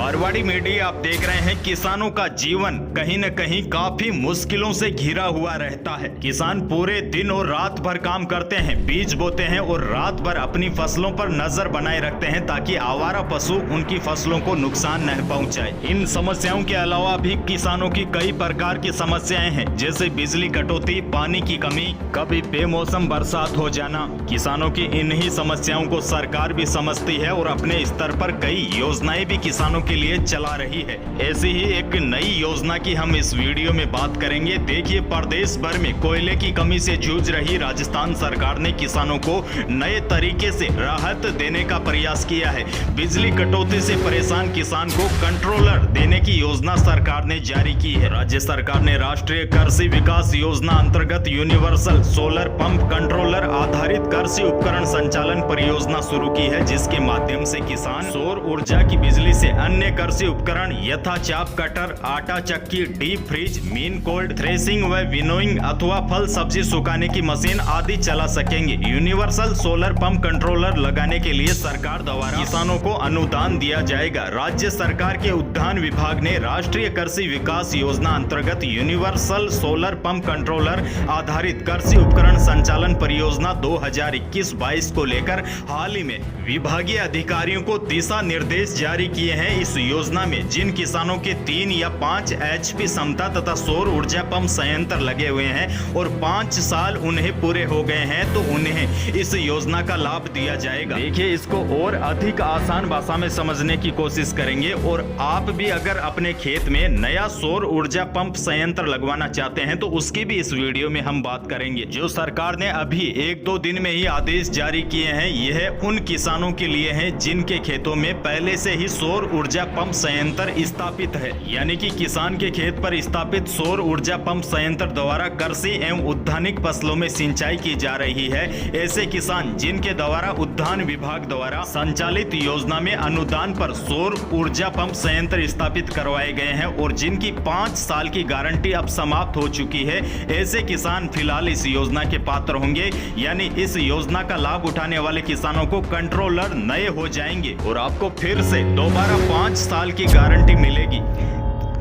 Marwari media आप देख रहे हैं। किसानों का जीवन कहीं न कहीं काफी मुश्किलों से घिरा हुआ रहता है। किसान पूरे दिन और रात भर काम करते हैं, बीज बोते हैं और रात भर अपनी फसलों पर नजर बनाए रखते हैं ताकि आवारा पशु उनकी फसलों को नुकसान न पहुंचाए। इन समस्याओं के अलावा भी किसानों की कई प्रकार की समस्याएं हैं, जैसे बिजली कटौती, पानी की कमी, कभी बेमौसम बरसात हो जाना। किसानों की इन्हीं समस्याओं को सरकार भी समझती है और अपने स्तर पर कई योजनाएं भी किसानों के लिए चला रही है। ऐसी ही एक नई योजना की हम इस वीडियो में बात करेंगे। देखिए, प्रदेश भर में कोयले की कमी से जूझ रही राजस्थान सरकार ने किसानों को नए तरीके से राहत देने का प्रयास किया है। बिजली कटौती से परेशान किसान को कंट्रोलर देने की योजना सरकार ने जारी की है। राज्य सरकार ने राष्ट्रीय कृषि विकास योजना अंतर्गत यूनिवर्सल सोलर पंप कंट्रोलर आधारित कृषि उपकरण संचालन परियोजना शुरू की है, जिसके माध्यम से किसान सौर ऊर्जा की बिजली से अन्य कृषि उपकरण यथा चाप कटर, आटा चक्की, deep freeze, mean cold, threshing व विनोइंग अथवा फल सब्जी सुखाने की मशीन आदि चला सकेंगे। यूनिवर्सल सोलर पंप कंट्रोलर लगाने के लिए सरकार द्वारा किसानों को अनुदान दिया जाएगा। राज्य सरकार के उद्यान विभाग ने राष्ट्रीय कृषि विकास योजना अंतर्गत यूनिवर्सल सोलर पंप कंट्रोलर आधारित कृषि उपकरण संचालन परियोजना 2021-22 को लेकर हाल ही में विभागीय अधिकारियों को दिशा निर्देश जारी किए हैं। इस योजना में जिन किसानों के 3 या 5 HP क्षमता तथा सौर ऊर्जा पंप संयंत्र लगे हुए हैं और 5 साल उन्हें पूरे हो गए हैं, तो उन्हें इस योजना का लाभ दिया जाएगा। देखिए, इसको और अधिक आसान भाषा में समझने की कोशिश करेंगे। और आप भी अगर अपने खेत में नया सौर ऊर्जा पंप संयंत्र लगवाना चाहते हैं तो उसकी भी इस वीडियो में हम बात करेंगे। जो सरकार ने अभी 1-2 दिन में ही आदेश जारी किए हैं, यह उन किसानों के लिए है जिनके खेतों में पहले से ही सौर ऊर्जा पंप संयंत्र स्थापित है। यानी कि किसान के खेत पर स्थापित सौर ऊर्जा पंप संयंत्र द्वारा कृषि एवं उद्यानिक फसलों में सिंचाई की जा रही है। ऐसे किसान जिनके द्वारा उद्यान विभाग द्वारा संचालित योजना में अनुदान पर सौर ऊर्जा पंप संयंत्र स्थापित करवाए गए हैं और जिनकी 5 साल की गारंटी अब समाप्त हो चुकी है, ऐसे किसान फिलहाल इस योजना के पात्र होंगे। यानी इस योजना का लाभ उठाने वाले किसानों को कंट्रोलर नए हो जाएंगे और आपको फिर से दोबारा 5 साल की गारंटी मिलेगी।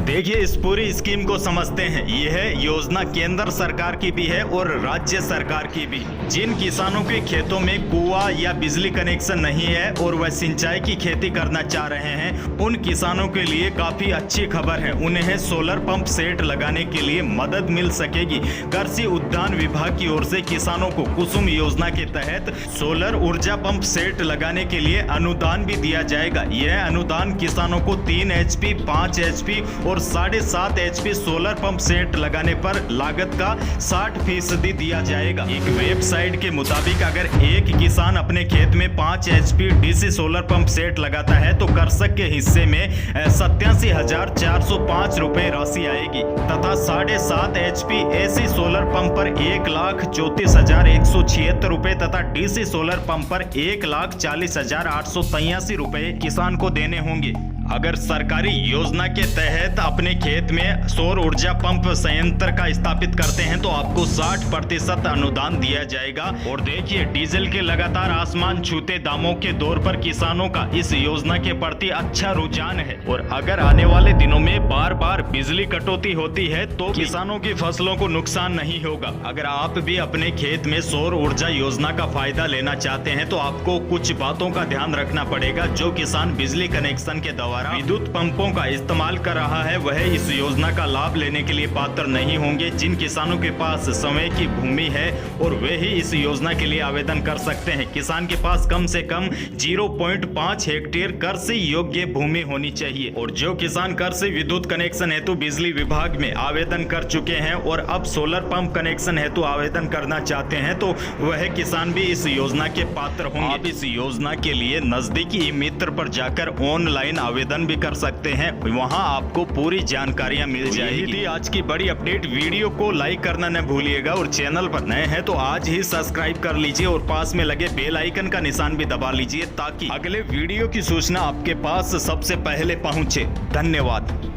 देखिए, इस पूरी स्कीम को समझते हैं। यह योजना केंद्र सरकार की भी है और राज्य सरकार की भी। जिन किसानों के खेतों में कुआं या बिजली कनेक्शन नहीं है और वह सिंचाई की खेती करना चाह रहे हैं, उन किसानों के लिए काफी अच्छी खबर है। उन्हें सोलर पंप सेट लगाने के लिए मदद मिल सकेगी। कृषि उद्यान विभाग की ओर से किसानों को कुसुम योजना के तहत सोलर ऊर्जा पंप सेट लगाने के लिए अनुदान भी दिया जाएगा। यह अनुदान किसानों को 3 HP, 5 HP और 7.5 HP सोलर पंप सेट लगाने पर लागत का 60% दिया जाएगा। एक वेबसाइट के मुताबिक अगर एक किसान अपने खेत में 5 HP DC solar pump set लगाता है तो कृषक के हिस्से में 87,405 रुपए राशि आएगी तथा 7.5 HP AC सोलर पंप पर 1,34,176 रुपए तथा DC सोलर पंप पर 1,40,883 रुपए किसान को देने होंगे। अगर सरकारी योजना के तहत अपने खेत में सौर ऊर्जा पंप संयंत्र का स्थापित करते हैं तो आपको 60% अनुदान दिया जाएगा। और देखिए, डीजल के लगातार आसमान छूते दामों के दौर पर किसानों का इस योजना के प्रति अच्छा रुझान है। और अगर आने वाले दिनों में बार बार बिजली कटौती होती है तो किसानों की फसलों को नुकसान नहीं होगा। अगर आप भी अपने खेत में सौर ऊर्जा योजना का फायदा लेना चाहते हैं तो आपको कुछ बातों का ध्यान रखना पड़ेगा। जो किसान बिजली कनेक्शन के द्वारा विद्युत पंपों का इस्तेमाल कर रहा है वह इस योजना का लाभ लेने के लिए पात्र नहीं होंगे। जिन किसानों के पास समय की भूमि है और वे ही इस योजना के लिए आवेदन कर सकते हैं। किसान के पास कम से कम 0.5 हेक्टेयर कृषि योग्य भूमि होनी चाहिए। और जो किसान कृषि विद्युत कनेक्शन हेतु बिजली विभाग में आवेदन कर चुके हैं और अब सोलर पंप कनेक्शन हेतु आवेदन करना चाहते हैं तो वह किसान भी इस योजना के पात्र होंगे। आप इस योजना के लिए नजदीकी मित्र पर जाकर ऑनलाइन आवेदन भी कर सकते हैं, वहां आपको पूरी जानकारियां मिल जाएगी। थी आज की बड़ी अपडेट। वीडियो को लाइक करना न भूलिएगा और चैनल पर नए हैं तो आज ही सब्सक्राइब कर लीजिए और पास में लगे बेल आइकन का निशान भी दबा लीजिए ताकि अगले वीडियो की सूचना आपके पास सबसे पहले पहुंचे। धन्यवाद।